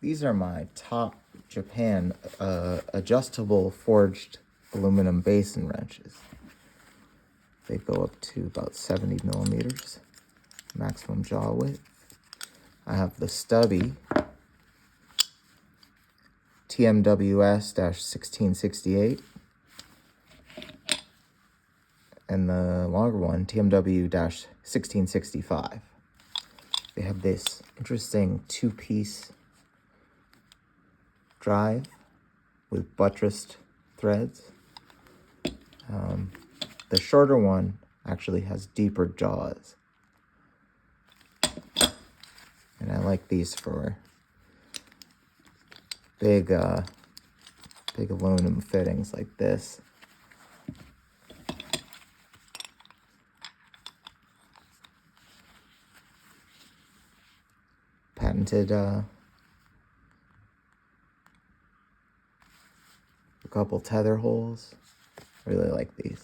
These are my top Japan adjustable forged aluminum basin wrenches. They go up to about 70 millimeters, maximum jaw width. I have the stubby TMWS-1668 and the longer one, TMW-1665. They have this interesting two-piece drive with buttressed threads. The shorter one actually has deeper jaws. And I like these for big aluminum fittings like this. Patented a couple tether holes. I really like these.